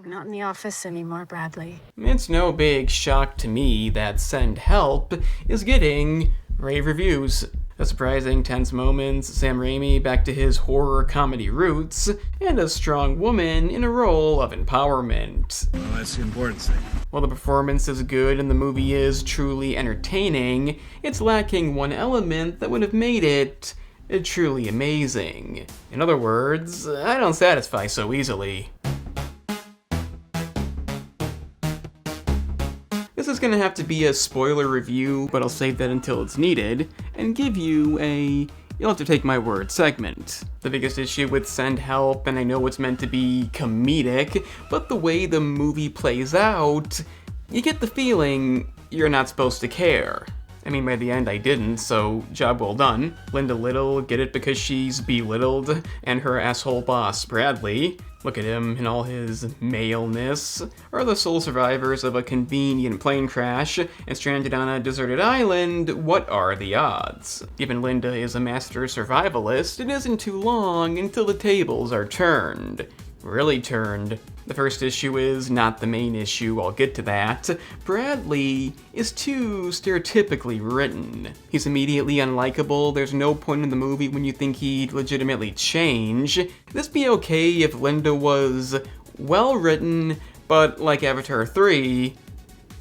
Not in the office anymore, Bradley. It's no big shock to me that Send Help is getting rave reviews. A surprising tense moments, Sam Raimi back to his horror comedy roots, and a strong woman in a role of empowerment. Well, that's the important thing. While the performance is good and the movie is truly entertaining, it's lacking one element that would have made it truly amazing. In other words, I don't satisfy so easily. This is gonna have to be a spoiler review, but I'll save that until it's needed, and give you a you'll have to take my word segment. The biggest issue with Send Help, and I know it's meant to be comedic, but the way the movie plays out, you get the feeling you're not supposed to care. I mean, by the end I didn't, so job well done. Linda Little, get it because she's belittled, and her asshole boss, Bradley, look at him in all his maleness, are the sole survivors of a convenient plane crash and stranded on a deserted island. What are the odds? Given Linda is a master survivalist, it isn't too long until the tables are turned. Really turned. The first issue is not the main issue, I'll get to that. Bradley is too stereotypically written. He's immediately unlikable, there's no point in the movie when you think he'd legitimately change. This be okay if Linda was well written, but like Avatar 3,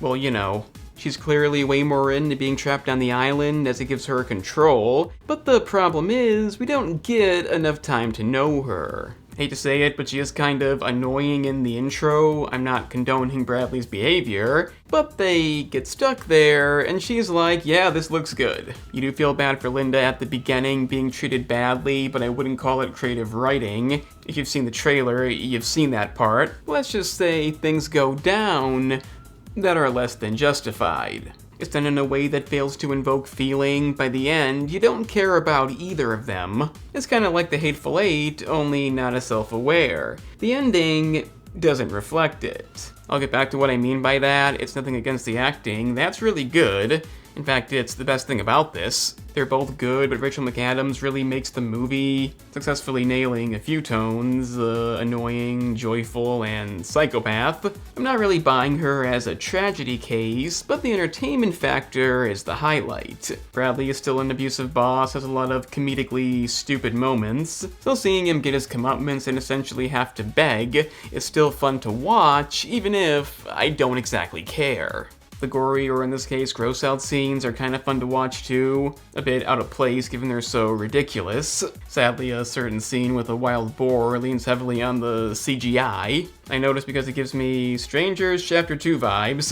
well, you know, she's clearly way more into being trapped on the island as it gives her control, but the problem is we don't get enough time to know her. Hate to say it, but she is kind of annoying in the intro. I'm not condoning Bradley's behavior, but they get stuck there, and she's like, yeah, this looks good. You do feel bad for Linda at the beginning being treated badly, but I wouldn't call it creative writing. If you've seen the trailer, you've seen that part. Let's just say things go down that are less than justified. It's done in a way that fails to invoke feeling. By the end, you don't care about either of them. It's kind of like The Hateful Eight, only not as self-aware. The ending doesn't reflect it. I'll get back to what I mean by that. It's nothing against the acting. That's really good. In fact, it's the best thing about this. They're both good, but Rachel McAdams really makes the movie, successfully nailing a few tones, annoying, joyful, and psychopath. I'm not really buying her as a tragedy case, but the entertainment factor is the highlight. Bradley is still an abusive boss, has a lot of comedically stupid moments, so seeing him get his comeuppance and essentially have to beg is still fun to watch, even if I don't exactly care. The gory, or in this case, gross out scenes are kind of fun to watch too. A bit out of place given they're so ridiculous. Sadly, a certain scene with a wild boar leans heavily on the CGI. I notice because it gives me Strangers Chapter 2 vibes.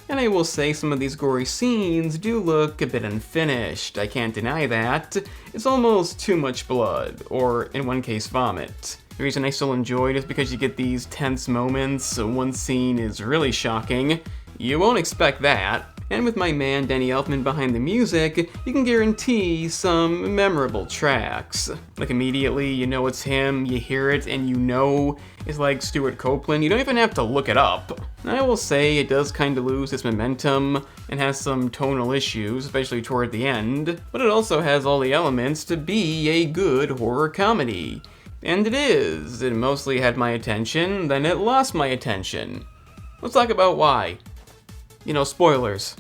And I will say some of these gory scenes do look a bit unfinished, I can't deny that. It's almost too much blood, or in one case vomit. The reason I still enjoy it is because you get these tense moments. One scene is really shocking. You won't expect that. And with my man Danny Elfman behind the music, you can guarantee some memorable tracks. Like immediately, you know it's him, you hear it, and you know it's like Stuart Copeland. You don't even have to look it up. I will say it does kind of lose its momentum and has some tonal issues, especially toward the end, but it also has all the elements to be a good horror comedy. And it is. It mostly had my attention, then it lost my attention. Let's talk about why. You know, spoilers.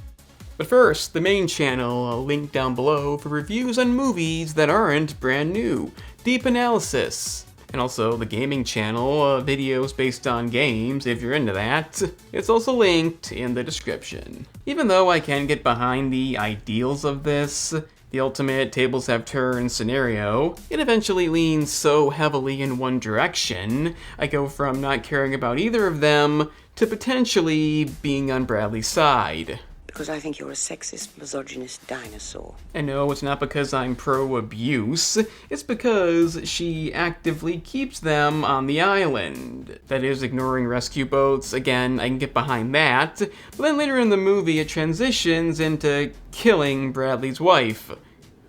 But first, the main channel, I'll link down below for reviews on movies that aren't brand new, deep analysis. And also the gaming channel, videos based on games if you're into that. It's also linked in the description. Even though I can get behind the ideals of this, the ultimate tables have turned scenario, it eventually leans so heavily in one direction, I go from not caring about either of them to potentially being on Bradley's side. Because I think you're a sexist, misogynist dinosaur. And no, it's not because I'm pro-abuse, it's because she actively keeps them on the island. That is, ignoring rescue boats. Again, I can get behind that, but then later in the movie it transitions into killing Bradley's wife,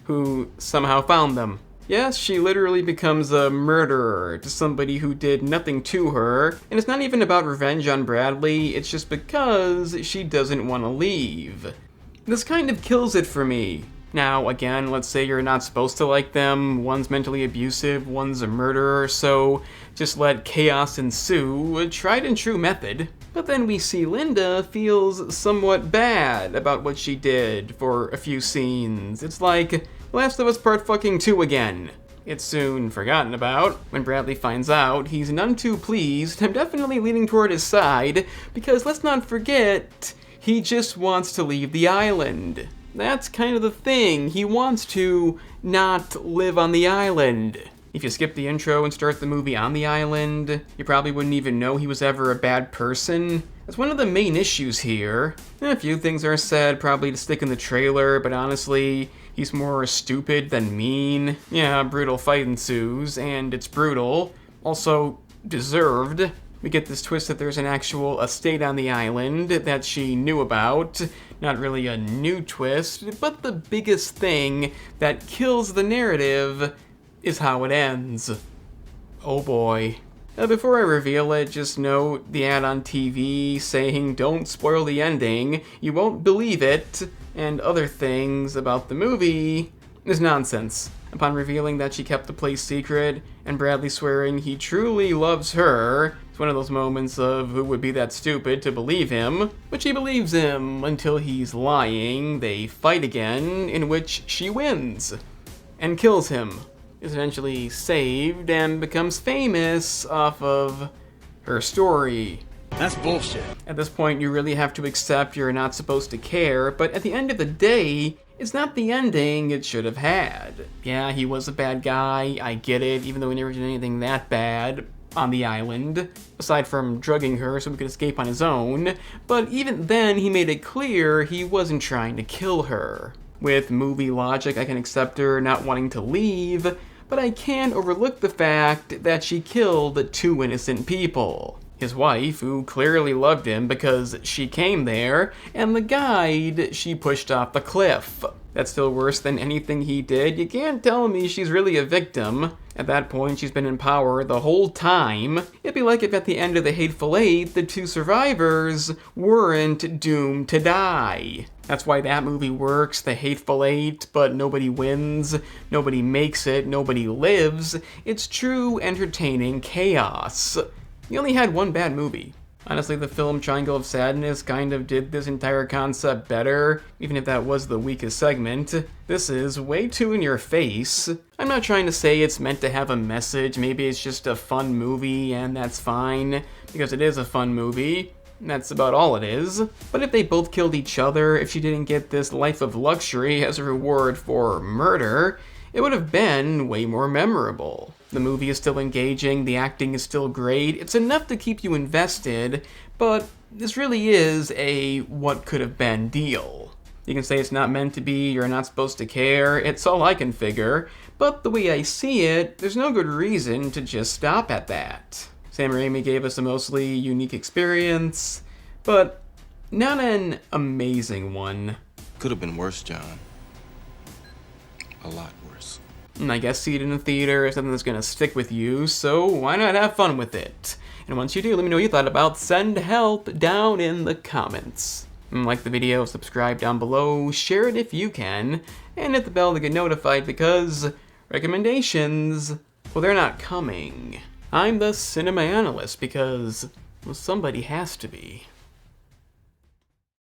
who somehow found them. Yes, she literally becomes a murderer to somebody who did nothing to her, and it's not even about revenge on Bradley, it's just because she doesn't want to leave. This kind of kills it for me. Now, again, let's say you're not supposed to like them, one's mentally abusive, one's a murderer, so just let chaos ensue, a tried and true method. But then we see Linda feels somewhat bad about what she did for a few scenes. It's like Last of Us Part fucking 2 again. It's soon forgotten about. When Bradley finds out, he's none too pleased. I'm definitely leaning toward his side, because let's not forget, he just wants to leave the island. That's kind of the thing. He wants to not live on the island. If you skip the intro and start the movie on the island, you probably wouldn't even know he was ever a bad person. That's one of the main issues here. A few things are said, probably to stick in the trailer, but honestly, he's more stupid than mean. Yeah, a brutal fight ensues, and it's brutal. Also, deserved. We get this twist that there's an actual estate on the island that she knew about. Not really a new twist, but the biggest thing that kills the narrative is how it ends. Oh boy. Before I reveal it, just note the ad on TV saying don't spoil the ending, you won't believe it, and other things about the movie is nonsense. Upon revealing that she kept the place secret, and Bradley swearing he truly loves her, it's one of those moments of who would be that stupid to believe him, but she believes him until he's lying. They fight again, in which she wins, and kills him. Is eventually saved and becomes famous off of her story. That's bullshit. At this point, you really have to accept you're not supposed to care, but at the end of the day, it's not the ending it should have had. Yeah, he was a bad guy, I get it, even though he never did anything that bad on the island, aside from drugging her so he could escape on his own, but even then he made it clear he wasn't trying to kill her. With movie logic, I can accept her not wanting to leave, but I can't overlook the fact that she killed 2 innocent people. His wife, who clearly loved him because she came there, and the guide she pushed off the cliff. That's still worse than anything he did. You can't tell me she's really a victim. At that point, she's been in power the whole time. It'd be like if at the end of The Hateful Eight, the 2 survivors weren't doomed to die. That's why that movie works, The Hateful Eight, but nobody wins, nobody makes it, nobody lives. It's true, entertaining chaos. You only had one bad movie. Honestly, the film Triangle of Sadness kind of did this entire concept better, even if that was the weakest segment. This is way too in your face. I'm not trying to say it's meant to have a message, maybe it's just a fun movie and that's fine, because it is a fun movie. That's about all it is. But if they both killed each other, if she didn't get this life of luxury as a reward for murder, it would have been way more memorable. The movie is still engaging, the acting is still great, it's enough to keep you invested, but this really is a what could have been deal. You can say it's not meant to be, you're not supposed to care, it's all I can figure, but the way I see it, there's no good reason to just stop at that. Sam Raimi gave us a mostly unique experience, but not an amazing one. Could have been worse, John. A lot worse. And I guess see it in the theater is something that's gonna stick with you, so why not have fun with it? And once you do, let me know what you thought about Send Help down in the comments. And like the video, subscribe down below, share it if you can, and hit the bell to get notified because recommendations, well, they're not coming. I'm the cinema analyst because, well, somebody has to be.